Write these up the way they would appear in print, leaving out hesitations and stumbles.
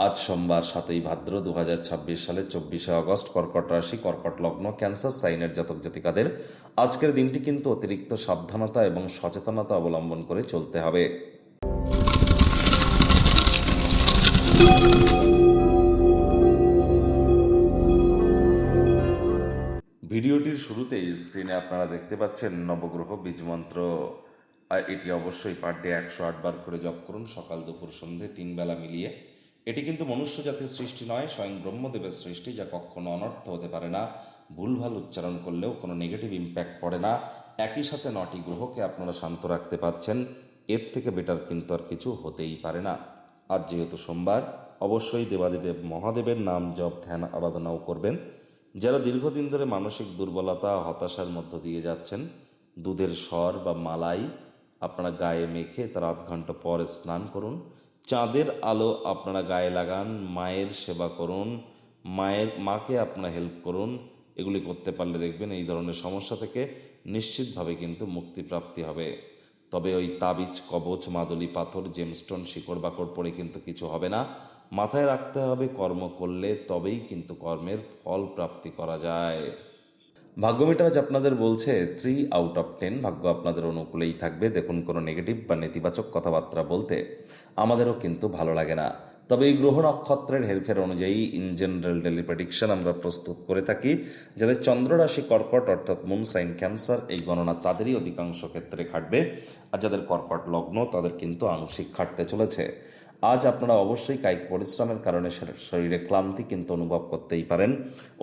আজ সোমবার 7ই ভাদ্র 2026 সালের 24শে আগস্ট, কর্কট রাশি, কর্কট লগ্ন, ক্যান্সার সাইনের জাতক জাতিকাদের আজকের দিনটি কিন্তু অতিরিক্ত সাবধানতা এবং সচেতনতা অবলম্বন করে চলতে হবে। ভিডিওটির শুরুতেই স্ক্রিনে আপনারা দেখতে পাচ্ছেন নবগ্রহ বীজমন্ত্র। আর এটি অবশ্যই পার ডে 108 বার করে জপ করুন, সকাল দুপুর সন্ধে 3 বেলা মিলিয়ে। এটি কিন্তু মনুষ্য জাতির সৃষ্টি নয়, স্বয়ং ব্রহ্মদেবের সৃষ্টি, যা কখনো অনর্থ হতে পারে না। ভুলভাল উচ্চারণ করলেও কোনো নেগেটিভ ইম্প্যাক্ট পড়ে না। একই সাথে 9টি গ্রহকে আপনারা শান্ত রাখতে পাচ্ছেন, এর থেকে বেটার কিন্তু আর কিছু হতেই পারে না। আজ যেহেতু সোমবার, অবশ্যই দেবাদিদেব মহাদেবের নাম জপ ধ্যান আরাধনাও করবেন। যারা দীর্ঘদিন ধরে মানসিক দুর্বলতা হতাশার মধ্য দিয়ে যাচ্ছেন, দুধের স্বর বা মালাই আপনারা গায়ে মেখে তার আধ ঘন্টা পর স্নান করুন। চাঁদের আলো আপনারা গায়ে লাগান, মায়ের সেবা করুন, মাকে আপনারা হেল্প করুন। এগুলি করতে পারলে দেখবেন এই ধরনের সমস্যা থেকে নিশ্চিতভাবে কিন্তু মুক্তিপ্রাপ্তি হবে। তবে ওই তাবিজ, কবচ, মাদুলি, পাথর, জেমস্টোন, শিকড় বাকড় পড়ে কিন্তু কিছু হবে না। মাথায় রাখতে হবে, কর্ম করলে তবেই কিন্তু কর্মের ফল প্রাপ্তি করা যায়। ভাগ্যমিটার আজ আপনাদের বলছে 3/10, ভাগ্য আপনাদের অনুকূলেই থাকবে। দেখুন, কোনো নেগেটিভ বা নেতিবাচক কথাবার্তা বলতে আমাদেরও কিন্তু ভালো লাগে না। তবে এই গ্রহ নক্ষত্রের হেরফের অনুযায়ী ইন জেনারেল ডেলি প্রেডিকশন আমরা প্রস্তুত করে থাকি। যাদের চন্দ্র রাশি কর্কট অর্থাৎ মুন সাইন ক্যান্সার, এই গণনা তাদেরই অধিকাংশ ক্ষেত্রে খাটবে। আর যাদের কর্কট লগ্ন তাদের কিন্তু আংশিক খাটতে চলেছে। আজ আপনারা অবশ্যই কায়িক পরিশ্রমের কারণে শরীরে ক্লান্তি কিন্তু অনুভব করতেই পারেন।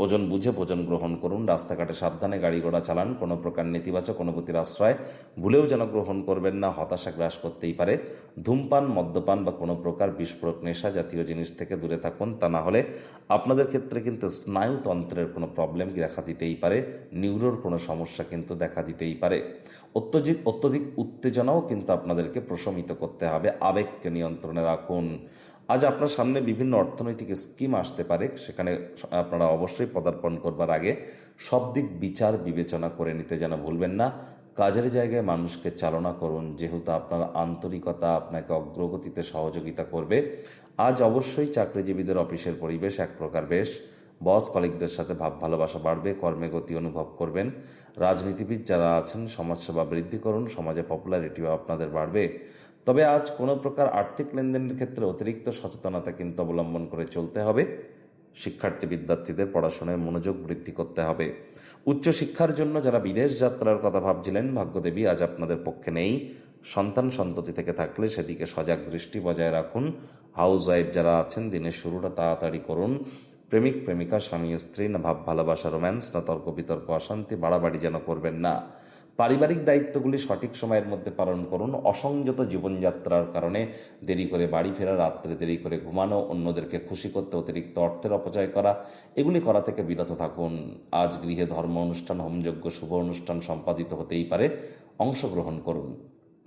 ওজন বুঝে ভোজন গ্রহণ করুন, রাস্তাঘাটে সাবধানে গাড়ি ঘোড়া চালান। কোনো প্রকার নেতিবাচক অনুভূতির আশ্রয় ভুলেও যেন গ্রহণ করবেন না, হতাশা গ্রাস করতেই পারে। ধূমপান, মদ্যপান বা কোনো প্রকার বিস্ফোরক নেশা জাতীয় জিনিস থেকে দূরে থাকুন, তা না হলে আপনাদের ক্ষেত্রে কিন্তু স্নায়ুতন্ত্রের কোনো প্রবলেম দেখা দিতেই পারে, নিউরোর কোনো সমস্যা কিন্তু দেখা দিতেই পারে। অত্যধিক উত্তেজনাও কিন্তু আপনাদেরকে প্রশমিত করতে হবে, আবেগকে নিয়ন্ত্রণে রাখুন। আজ আপনার সামনে বিভিন্ন অর্থনৈতিক স্কিম আসতে পারে, সেখানে আপনারা অবশ্যই পদার্পণ করবার আগে সব দিক বিচার বিবেচনা করে নিতে যেন ভুলবেন না। কাজের জায়গায় মানুষকে চালনা করুন, যেহেতু আপনার আন্তরিকতা আপনাকে অগ্রগতিতে সহযোগিতা করবে। আজ অবশ্যই চাকরিজীবীদের অফিসের পরিবেশ এক প্রকার বেশ। বস কলিগদের সাথে ভাব ভালোবাসা বাড়বে, কর্মে গতি অনুভব করবেন। রাজনীতিবিদ যারা আছেন, সমাজসেবা বৃদ্ধি করুন, সমাজে পপুলারিটিও আপনাদের বাড়বে। তবে আজ কোনো প্রকার আর্থিক লেনদেনের ক্ষেত্রে অতিরিক্ত সচেতনতা কিন্তু অবলম্বন করে চলতে হবে। শিক্ষার্থী বিদ্যার্থীদের পড়াশোনায় মনোযোগ বৃদ্ধি করতে হবে। উচ্চশিক্ষার জন্য যারা বিদেশ যাত্রার কথা ভাবছিলেন, ভাগ্যদেবী আজ আপনাদের পক্ষে নেই। সন্তান সন্ততি থেকে থাকলে সেদিকে সজাগ দৃষ্টি বজায় রাখুন। হাউস ওয়াইফ যারা আছেন, দিনের শুরুটা তাড়াতাড়ি করুন। প্রেমিক প্রেমিকা, স্বামী স্ত্রী না ভাব ভালোবাসা, রোম্যান্স না তর্ক বিতর্ক, অশান্তি বাড়াবাড়ি যেন করবেন না। পারিবারিক দায়িত্বগুলি সঠিক সময়ের মধ্যে পালন করুন। অসংযত জীবনযাত্রার কারণে দেরি করে বাড়ি ফেরা, রাত্রে দেরি করে ঘুমানো, অন্যদেরকে খুশি করতে অতিরিক্ত অর্থের অপচয় করা, এগুলি করা থেকে বিরত থাকুন। আজ গৃহে ধর্ম অনুষ্ঠান, হোমযজ্ঞ, শুভ অনুষ্ঠান সম্পাদিত হতেই পারে, অংশগ্রহণ করুন।